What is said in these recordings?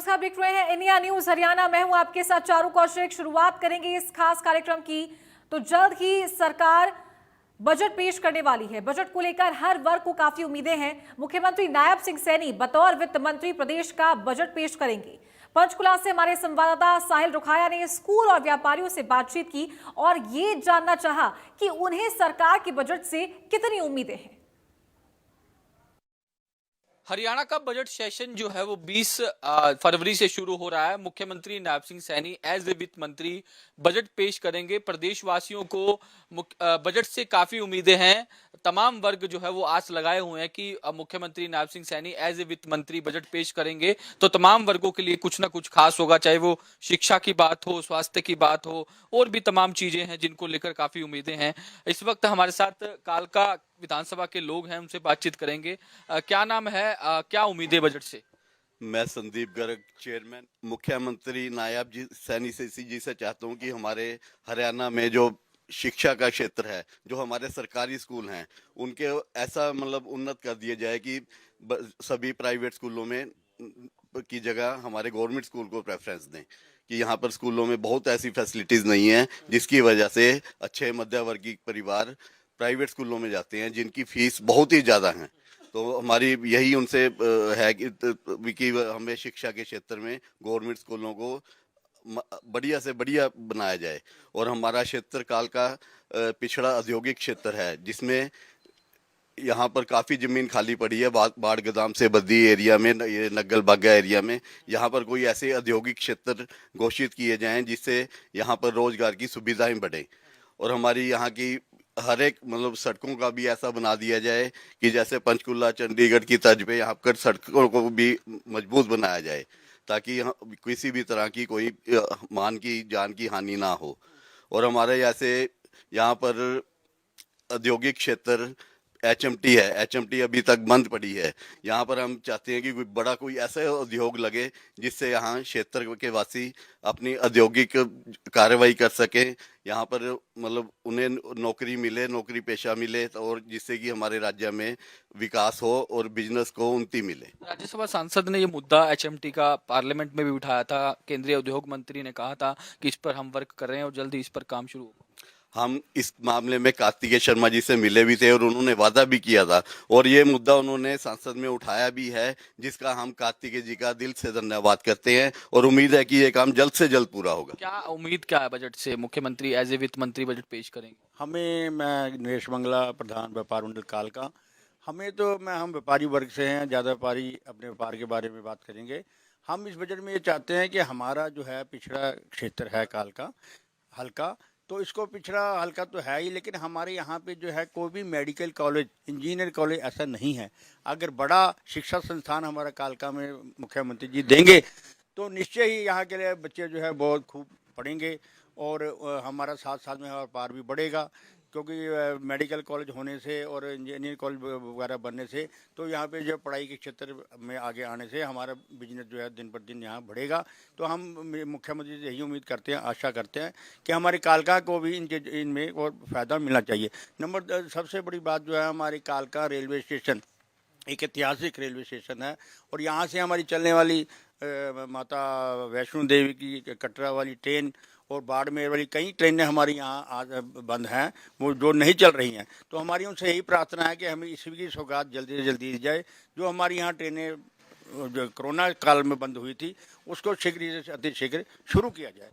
नमस्कार, देख रहे हैं इंडिया न्यूज हरियाणा। मैं हूं आपके साथ चारू कौशिक। शुरुआत करेंगे इस खास कार्यक्रम की। तो जल्द ही सरकार बजट पेश करने वाली है। बजट को लेकर हर वर्ग को काफी उम्मीदें हैं। मुख्यमंत्री नायब सिंह सैनी बतौर वित्त मंत्री प्रदेश का बजट पेश करेंगे। पंचकुला से हमारे संवाददाता साहिल रुखाया ने स्कूल और व्यापारियों से बातचीत की और ये जानना चाहा कि उन्हें सरकार के बजट से कितनी उम्मीदें हैं। हरियाणा का बजट सेशन जो है वो 20 फरवरी से शुरू हो रहा है। मुख्यमंत्री नायब सिंह सैनी एज ए वित्त मंत्री बजट पेश करेंगे। प्रदेशवासियों को बजट से काफी उम्मीदें हैं। तमाम वर्ग जो है वो आस लगाए हुए हैं कि मुख्यमंत्री नायब सिंह सैनी एज ए वित्त मंत्री बजट पेश करेंगे तो तमाम वर्गों के लिए कुछ ना कुछ खास होगा, चाहे वो शिक्षा की बात हो, स्वास्थ्य की बात हो, और भी तमाम चीजें हैं जिनको लेकर काफी उम्मीदें हैं। इस वक्त हमारे साथ कालका विधानसभा के लोग हैं, उनसे बातचीत करेंगे। क्या नाम है, क्या उम्मीदें बजट से? मैं संदीप गर्ग, चेयरमैन। मुख्यमंत्री नायब जी सैनी जी से चाहता हूं कि हमारे हरियाणा में जो शिक्षा का क्षेत्र है, जो हमारे सरकारी स्कूल हैं, उनके ऐसा मतलब उन्नत कर दिया जाए कि सभी प्राइवेट स्कूलों में की जगह हमारे गवर्नमेंट स्कूल को प्रेफरेंस दें। कि यहाँ पर स्कूलों में बहुत ऐसी फैसिलिटीज नहीं है जिसकी वजह से अच्छे मध्यवर्गीय परिवार प्राइवेट स्कूलों में जाते हैं जिनकी फीस बहुत ही ज़्यादा है। तो हमारी यही उनसे है कि हमें शिक्षा के क्षेत्र में गवर्नमेंट स्कूलों को बढ़िया से बढ़िया बनाया जाए। और हमारा क्षेत्र कालका पिछड़ा औद्योगिक क्षेत्र है जिसमें यहाँ पर काफ़ी ज़मीन खाली पड़ी है। बाढ़ गोदाम से बद्दी एरिया में, ये नग्गल बागा एरिया में, यहाँ पर कोई ऐसे औद्योगिक क्षेत्र घोषित किए जाएं जिससे यहाँ पर रोजगार की सुविधाएं बढ़े। और हमारी यहाँ की हर एक मतलब सड़कों का भी ऐसा बना दिया जाए कि जैसे पंचकुला चंडीगढ़ की तर्ज पे यहाँ पर सड़कों को भी मजबूत बनाया जाए ताकि किसी भी तरह की कोई मान की जान की हानि ना हो। और हमारे जैसे यहाँ पर औद्योगिक क्षेत्र एचएमटी है, एचएमटी अभी तक बंद पड़ी है। यहाँ पर हम चाहते हैं कि कोई बड़ा कोई ऐसा उद्योग लगे जिससे यहाँ क्षेत्र के वासी अपनी औद्योगिक कार्रवाई कर सके। यहाँ पर मतलब उन्हें नौकरी मिले, नौकरी पेशा मिले, और जिससे कि हमारे राज्य में विकास हो और बिजनेस को उन्नति मिले। राज्यसभा सांसद ने ये मुद्दा एचएमटी का पार्लियामेंट में भी उठाया था। केंद्रीय उद्योग मंत्री ने कहा था कि इस पर हम वर्क कर रहे हैं और जल्दी इस पर काम शुरू होगा। हम इस मामले में कार्तिकेय शर्मा जी से मिले भी थे और उन्होंने वादा भी किया था और ये मुद्दा उन्होंने संसद में उठाया भी है, जिसका हम कार्तिकेय जी का दिल से धन्यवाद करते हैं और उम्मीद है कि ये काम जल्द से जल्द पूरा होगा। क्या उम्मीद क्या है बजट से? मुख्यमंत्री एज ए वित्त मंत्री बजट पेश करेंगे। मैं नरेश मंगला, प्रधान व्यापार मंडल कालका। हम व्यापारी वर्ग से हैं। ज़्यादा व्यापारी अपने व्यापार के बारे में बात करेंगे। हम इस बजट में ये चाहते हैं कि हमारा जो है पिछड़ा क्षेत्र है कालका हल्का, तो इसको पिछड़ा हल्का तो है ही, लेकिन हमारे यहाँ पे जो है कोई भी मेडिकल कॉलेज, इंजीनियर कॉलेज ऐसा नहीं है। अगर बड़ा शिक्षा संस्थान हमारा कालका में मुख्यमंत्री जी देंगे तो निश्चय ही यहाँ के लिए बच्चे जो है बहुत खूब पढ़ेंगे और हमारा 7 साल में व्यापार भी बढ़ेगा, क्योंकि मेडिकल कॉलेज होने से और इंजीनियर कॉलेज वगैरह बनने से तो यहाँ पे जो पढ़ाई के क्षेत्र में आगे आने से हमारा बिजनेस जो है दिन पर दिन यहाँ बढ़ेगा। तो हम मुख्यमंत्री से यही उम्मीद करते हैं, आशा करते हैं कि हमारे कालका को भी इनमें और फ़ायदा मिलना चाहिए। सबसे बड़ी बात जो है, हमारे कालका रेलवे स्टेशन एक ऐतिहासिक रेलवे स्टेशन है और यहाँ से हमारी चलने वाली माता वैष्णो देवी की कटरा वाली ट्रेन और बाड़मेर वाली कई ट्रेनें हमारी यहाँ आज बंद हैं, वो जो नहीं चल रही हैं। तो हमारी उनसे यही प्रार्थना है कि हमें इसकी सौगात जल्दी से जल्दी दी जाए। जो हमारी यहाँ ट्रेनें जो कोरोना काल में बंद हुई थी उसको शीघ्र से अति शीघ्र शुरू किया जाए।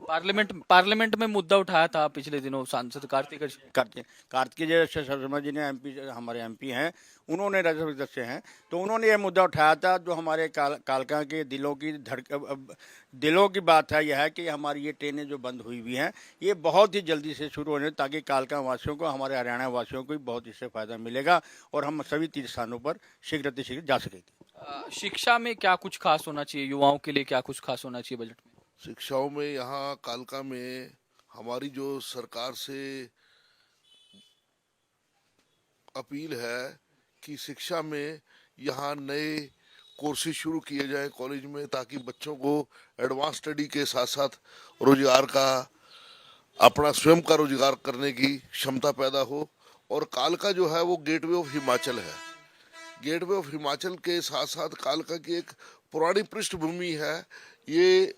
पार्लियामेंट में मुद्दा उठाया था पिछले दिनों सांसद कार्तिकेय शर्मा जी ने हमारे एमपी हैं, उन्होंने राज्यसभा सदस्य हैं, तो उन्होंने ये मुद्दा उठाया था। जो हमारे कालका के दिलों की बात है, यह है कि हमारी ये ट्रेनें जो बंद हुई हुई हैं ये बहुत ही जल्दी से शुरू होने, ताकि कालका वासियों को, हमारे हरियाणा वासियों को बहुत इससे फ़ायदा मिलेगा और हम सभी तीर्थ स्थानों पर शीघ्र जा सकेंगे। शिक्षा में क्या कुछ खास होना चाहिए? युवाओं के लिए क्या कुछ खास होना चाहिए बजट में? शिक्षाओं में यहाँ कालका में हमारी जो सरकार से अपील है कि शिक्षा में यहाँ नए कोर्सेज शुरू किए जाएं कॉलेज में, ताकि बच्चों को एडवांस स्टडी के साथ साथ रोजगार का, अपना स्वयं का रोजगार करने की क्षमता पैदा हो। और कालका जो है वो गेटवे ऑफ हिमाचल है। गेटवे ऑफ हिमाचल के साथ साथ कालका की एक पुरानी पृष्ठभूमि है। ये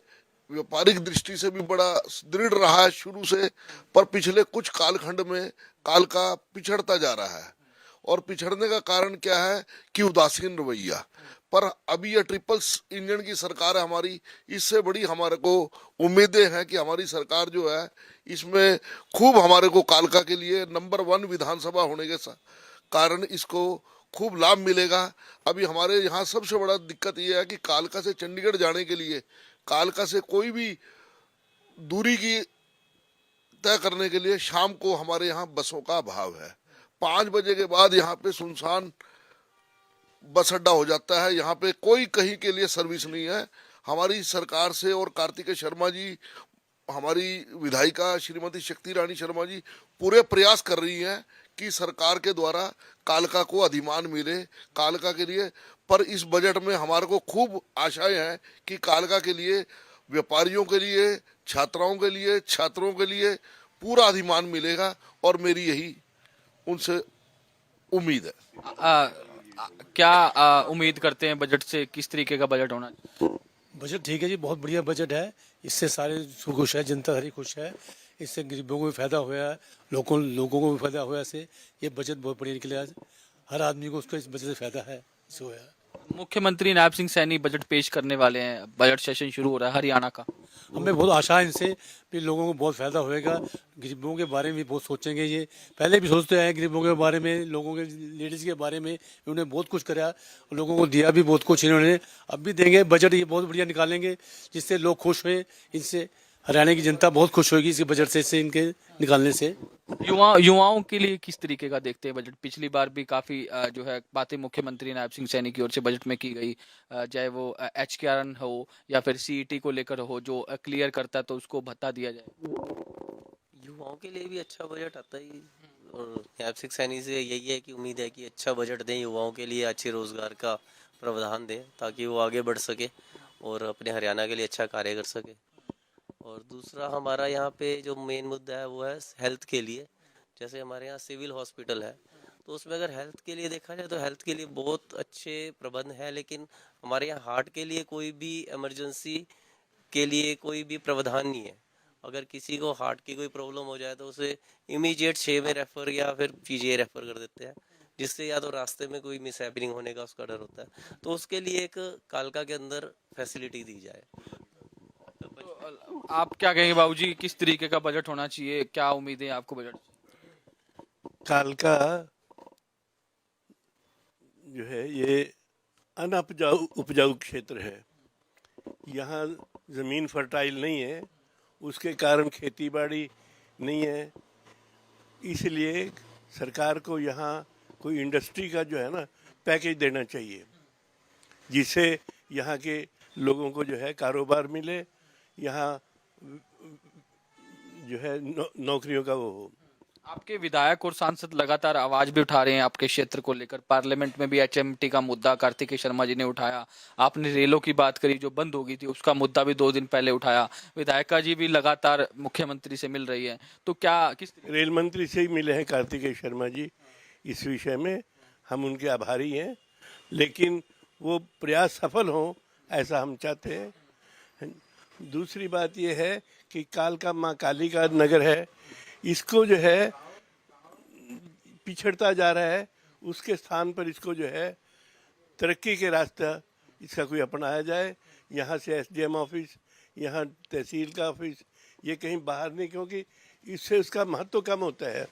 व्यापारिक दृष्टि से भी बड़ा दृढ़ रहा है शुरू से, पर पिछले कुछ कालखंड में काल का पिछड़ता जा रहा है। और पिछड़ने का कारण क्या है कि उदासीन रवैया। पर अभी ये ट्रिपल इंजन की सरकार है हमारी, इससे बड़ी हमारे को उम्मीदें हैं कि हमारी सरकार जो है इसमें खूब हमारे को कालका के लिए नंबर 1 विधानसभा होने के कारण इसको खूब लाभ मिलेगा। अभी हमारे यहाँ सबसे बड़ा दिक्कत ये है कि कालका से चंडीगढ़ जाने के लिए, कालका से कोई भी दूरी की तय करने के लिए शाम को हमारे यहाँ बसों का अभाव है। 5 बजे के बाद यहाँ पे सुनसान बस अड्डा हो जाता है, यहाँ पे कोई कहीं के लिए सर्विस नहीं है। हमारी सरकार से और कार्तिकेय शर्मा जी, हमारी विधायिका श्रीमती शक्ति रानी शर्मा जी पूरे प्रयास कर रही हैं कि सरकार के द्वारा कालका को अधिमान मिले कालका के लिए। पर इस बजट में हमारे को खूब आशाएं हैं कि कालका के लिए, व्यापारियों के लिए, छात्राओं के लिए, छात्रों के लिए पूरा अधिमान मिलेगा और मेरी यही उनसे उम्मीद है। क्या उम्मीद करते हैं बजट से, किस तरीके का बजट होना चाहिए? बजट ठीक है जी, बहुत बढ़िया बजट है। इससे सारे खुश है, जनता सारी खुश है। इससे गरीबों को भी फायदा हुआ है, लोगों को भी फायदा हुआ है। इससे ये बजट बहुत बढ़िया निकले आज, हर आदमी को उसका इस बजट से फायदा है, इससे हुआ है। मुख्यमंत्री नायब सिंह सैनी बजट पेश करने वाले हैं, बजट सेशन शुरू हो रहा है हरियाणा का। हमें बहुत आशा है इनसे भी लोगों को बहुत फायदा होएगा। गरीबों के बारे में भी बहुत सोचेंगे, ये पहले भी सोचते आए गरीबों के बारे में, लोगों के लेडीज़ के बारे में। इन्होंने बहुत कुछ करा, लोगों को दिया भी बहुत कुछ इन्होंने, अब भी देंगे। बजट ये बहुत बढ़िया निकालेंगे जिससे लोग खुश हुए। इनसे हरियाणा की जनता बहुत खुश होगी इसके बजट से इनके निकालने से। युवाओं के लिए किस तरीके का देखते हैं बजट? पिछली बार भी काफी जो है बातें मुख्यमंत्री नायब सिंह सैनी की ओर से बजट में की गई, चाहे वो HKRN हो या फिर CET को लेकर हो, जो क्लियर करता है तो उसको भत्ता दिया जाए। युवाओं के लिए भी अच्छा बजट आता ही, और नायब सिंह सैनी से यही है कि उम्मीद है कि अच्छा बजट दें, युवाओं के लिए अच्छे रोजगार का प्रावधान दें ताकि वो आगे बढ़ सके और अपने हरियाणा के लिए अच्छा कार्य कर सके। और दूसरा हमारा यहाँ पे जो मेन मुद्दा है वो है हेल्थ के लिए। जैसे हमारे यहाँ सिविल हॉस्पिटल है, तो उसमें अगर हेल्थ के लिए देखा जाए तो हेल्थ के लिए बहुत अच्छे प्रबंध है, लेकिन हमारे यहाँ हार्ट के लिए कोई भी इमरजेंसी के लिए कोई भी प्रावधान नहीं है। अगर किसी को हार्ट की कोई प्रॉब्लम हो जाए तो उसे इमीडिएट 6 में रेफर या फिर PGI रेफर कर देते हैं, जिससे या तो रास्ते में कोई मिस हैपनिंग होने का उसका डर होता है। तो उसके लिए एक कालका के अंदर फैसिलिटी दी जाए। आप क्या कहेंगे बाबूजी, किस तरीके का बजट होना चाहिए, क्या उम्मीदें हैं आपको बजट? कालका जो है ये अनउपजाऊ उपजाऊ क्षेत्र है। यहाँ ज़मीन फर्टाइल नहीं है, उसके कारण खेती बाड़ी नहीं है। इसलिए सरकार को यहाँ कोई इंडस्ट्री का जो है ना पैकेज देना चाहिए, जिससे यहाँ के लोगों को जो है कारोबार मिले, यहाँ जो है नौकरियों का वो हो। आपके विधायक और सांसद लगातार आवाज भी उठा रहे हैं आपके क्षेत्र को लेकर। पार्लियामेंट में भी HMT का मुद्दा कार्तिकेय शर्मा जी ने उठाया। आपने रेलों की बात करी जो बंद हो गई थी, उसका मुद्दा भी 2 दिन पहले उठाया। विधायिका जी भी लगातार मुख्यमंत्री से मिल रही है, तो क्या किस रेल मंत्री से ही मिले हैं कार्तिकेय शर्मा जी। इस विषय में हम उनके आभारी हैं, लेकिन वो प्रयास सफल हों ऐसा हम चाहते हैं। दूसरी बात ये है कि कालका माँ काली का नगर है, इसको जो है पिछड़ता जा रहा है। उसके स्थान पर इसको जो है तरक्की के रास्ता इसका कोई अपनाया जाए। यहाँ से SDM ऑफिस, यहाँ तहसील का ऑफिस, ये कहीं बाहर नहीं, क्योंकि इससे उसका महत्व कम होता है।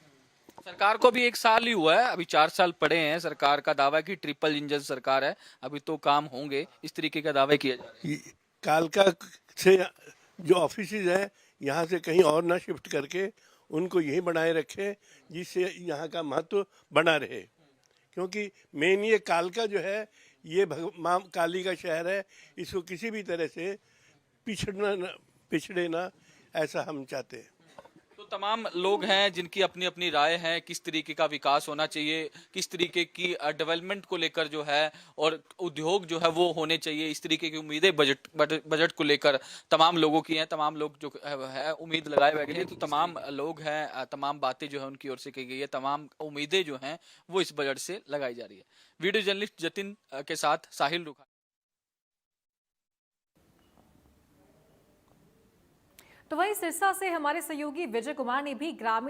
सरकार को भी 1 साल ही हुआ है, अभी 4 साल पड़े हैं। सरकार का दावा है कि ट्रिपल इंजन सरकार है, अभी तो काम होंगे, इस तरीके का दावे किया जा रहा है। कालका से जो ऑफिस है यहाँ से कहीं और ना शिफ्ट करके उनको यहीं बनाए रखें, जिससे यहाँ का महत्व बना रहे। क्योंकि मेन ये कालका जो है ये माँ काली का शहर है, इसको किसी भी तरह से पिछड़े ना ऐसा हम चाहते हैं। तो तमाम लोग हैं जिनकी अपनी अपनी राय है, किस तरीके का विकास होना चाहिए, किस तरीके की डेवलपमेंट को लेकर जो है और उद्योग जो है वो होने चाहिए, इस तरीके की उम्मीदें बजट को लेकर तमाम लोगों की हैं। तमाम लोग जो है उम्मीद लगाए बैठे हैं, तो तमाम लोग हैं, तमाम बातें जो है उनकी ओर से की गई है, तमाम उम्मीदें जो हैं वो इस बजट से लगाई जा रही है। वीडियो जर्नलिस्ट जतिन के साथ साहिल रुखा। तो वहीं सिरसा से हमारे सहयोगी विजय कुमार ने भी ग्रामीण